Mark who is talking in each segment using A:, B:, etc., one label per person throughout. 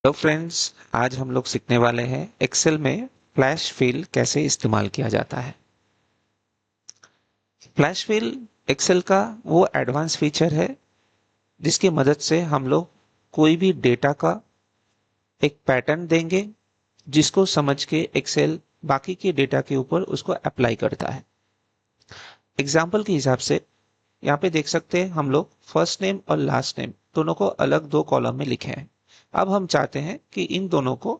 A: Hello friends, आज हम लोग सीखने वाले हैं एक्सेल में फ्लैश फिल कैसे इस्तेमाल किया जाता है। फ्लैश फिल एक्सेल का वो एडवांस फीचर है जिसकी मदद से हम लोग कोई भी डेटा का एक पैटर्न देंगे जिसको समझ के एक्सेल बाकी के डेटा के ऊपर उसको अप्लाई करता है। एग्जाम्पल के हिसाब से यहाँ पे देख सकते हैं हम लोग फर्स्ट नेम और लास्ट नेम दोनों को अलग दो कॉलम में लिखे हैं। अब हम चाहते हैं कि इन दोनों को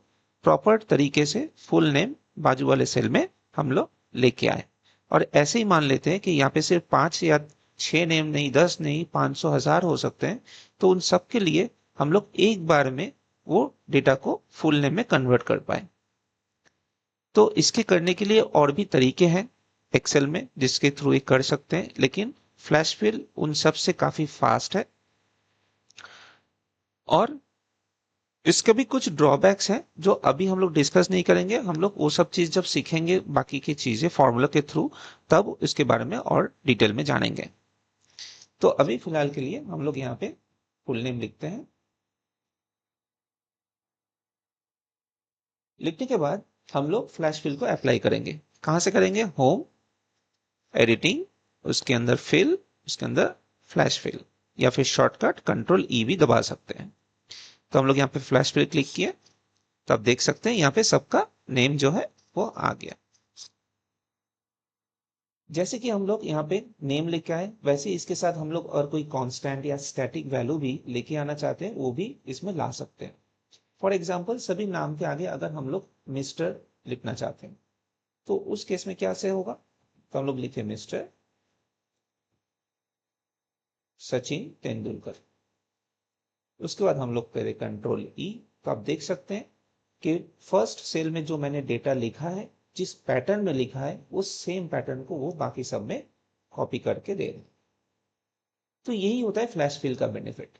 A: प्रॉपर तरीके से फुल नेम बाजू वाले सेल में हम लोग लेके आए। और ऐसे ही मान लेते हैं कि यहाँ पे सिर्फ 5 या 6 नेम नहीं, 10 नहीं, 500 1000 हो सकते हैं। तो उन सब के लिए हम लोग एक बार में वो डेटा को फुल नेम में कन्वर्ट कर पाए। तो इसके करने के लिए और भी तरीके हैं एक्सेल में जिसके थ्रू ये कर सकते हैं, लेकिन फ्लैश फिल उन सब से काफी फास्ट है। और इसके भी कुछ ड्रॉबैक्स हैं जो अभी हम लोग डिस्कस नहीं करेंगे। हम लोग वो सब चीज जब सीखेंगे बाकी की चीजें फॉर्मूला के थ्रू, तब इसके बारे में और डिटेल में जानेंगे। तो अभी फिलहाल के लिए हम लोग यहाँ पे फुल नेम लिखते हैं। लिखने के बाद हम लोग फ्लैश फिल को अप्लाई करेंगे। कहां से करेंगे? होम, एडिटिंग, उसके अंदर फिल, उसके अंदर फ्लैश फिल, या फिर शॉर्टकट कंट्रोल ई भी दबा सकते हैं। तो हम लोग यहाँ पे फ्लैश फिल क्लिक किए तो आप देख सकते हैं यहाँ पे सबका नेम जो है वो आ गया। जैसे कि हम लोग यहाँ पे नेम लेके आए, वैसे ही इसके साथ हम लोग और कोई कांस्टेंट या स्टैटिक वैल्यू भी लेके आना चाहते हैं, वो भी इसमें ला सकते हैं। फॉर एग्जाम्पल, सभी नाम के आगे अगर हम लोग मिस्टर लिखना चाहते हैं तो उस केस में क्या से होगा? तो हम लोग लिखे मिस्टर सचिन तेंदुलकर। उसके बाद हम लोग करें कंट्रोल ई। तो आप देख सकते हैं कि फर्स्ट सेल में जो मैंने डेटा लिखा है, जिस पैटर्न में लिखा है, उस सेम पैटर्न को वो बाकी सब में कॉपी करके दे रहे। तो यही होता है फ्लैश फिल का बेनिफिट।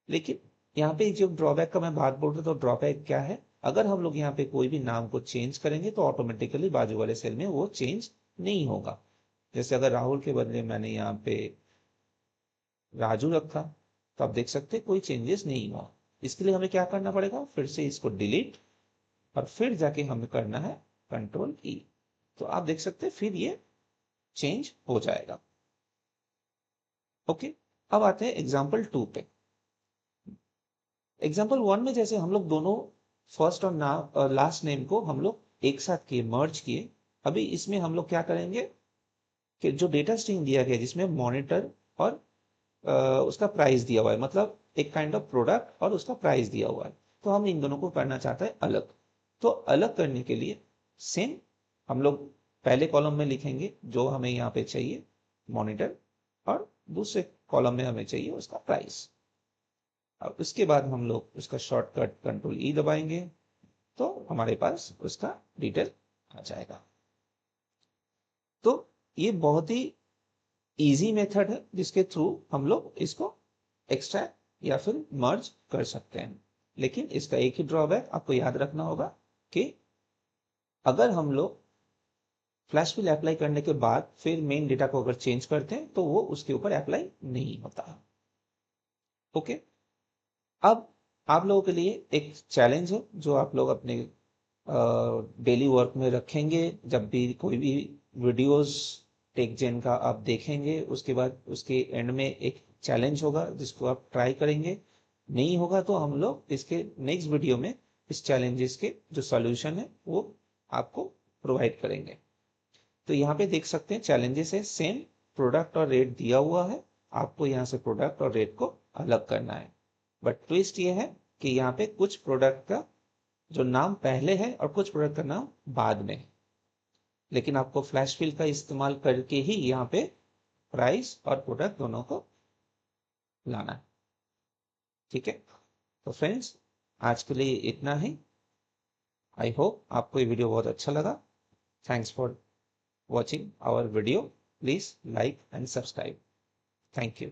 A: लेकिन यहाँ पे जो ड्रॉबैक का मैं बात बोल रहा था, तो ड्रॉबैक क्या है? अगर हम लोग यहाँ पे कोई भी नाम को चेंज करेंगे तो ऑटोमेटिकली बाजू वाले सेल में वो चेंज नहीं होगा। जैसे अगर राहुल के बदले मैंने यहाँ पे राजू रखा, तो आप देख सकते हैं कोई चेंजेस नहीं हुआ। इसके लिए हमें क्या करना पड़ेगा? फिर से इसको डिलीट और फिर जाके हमें करना है कंट्रोल ई। तो आप देख सकते हैं फिर ये चेंज हो जाएगा। ओके, अब आते हैं एग्जाम्पल 2 पे। एग्जाम्पल 1 में जैसे हम लोग दोनों फर्स्ट और नाम और लास्ट नेम को हम लोग एक साथ किए, मर्ज किए। अभी इसमें हम लोग क्या करेंगे कि जो डेटा स्ट्रिंग दिया गया जिसमें मॉनिटर और उसका प्राइस दिया हुआ है, मतलब एक काइंड ऑफ प्रोडक्ट और उसका प्राइस दिया हुआ है, तो हम इन दोनों को करना चाहते हैं अलग। तो अलग करने के लिए सेम हम लोग पहले कॉलम में लिखेंगे जो हमें यहाँ पे चाहिए मॉनिटर, और दूसरे कॉलम में हमें चाहिए उसका प्राइस। अब उसके बाद हम लोग उसका शॉर्टकट कंट्रोल ई दबाएंगे तो हमारे पास उसका डिटेल आ जाएगा। तो ये बहुत ही इजी मेथड है जिसके थ्रू हम लोग इसको एक्सट्रैक्ट या फिर मर्ज कर सकते हैं। लेकिन इसका एक ही ड्रॉबैक आपको याद रखना होगा कि अगर हम लोग फ्लैश फिल अप्लाई करने के बाद फिर मेन डेटा को अगर चेंज करते हैं तो वो उसके ऊपर अप्लाई नहीं होता। ओके, अब आप लोगों के लिए एक चैलेंज है जो आप लोग अपने डेली वर्क में रखेंगे। जब भी कोई भी वीडियोस टेकजेन का आप देखेंगे, उसके बाद उसके एंड में एक चैलेंज होगा जिसको आप ट्राई करेंगे। नहीं होगा तो हम लोग इसके नेक्स्ट वीडियो में इस चैलेंजेस के जो सॉल्यूशन है वो आपको प्रोवाइड करेंगे। तो यहाँ पे देख सकते हैं चैलेंजेस है सेम, प्रोडक्ट और रेट दिया हुआ है। आपको यहाँ से प्रोडक्ट और रेट को अलग करना है। बट ट्विस्ट ये है कि यहाँ पे कुछ प्रोडक्ट का जो नाम पहले है और कुछ प्रोडक्ट का नाम बाद में है। लेकिन आपको फ्लैश फिल का इस्तेमाल करके ही यहाँ पे प्राइस और प्रोडक्ट दोनों को लाना है। ठीक है, तो फ्रेंड्स आज के लिए इतना ही। आई होप आपको ये वीडियो बहुत अच्छा लगा। Thanks for watching our video. Please like and subscribe. Thank you.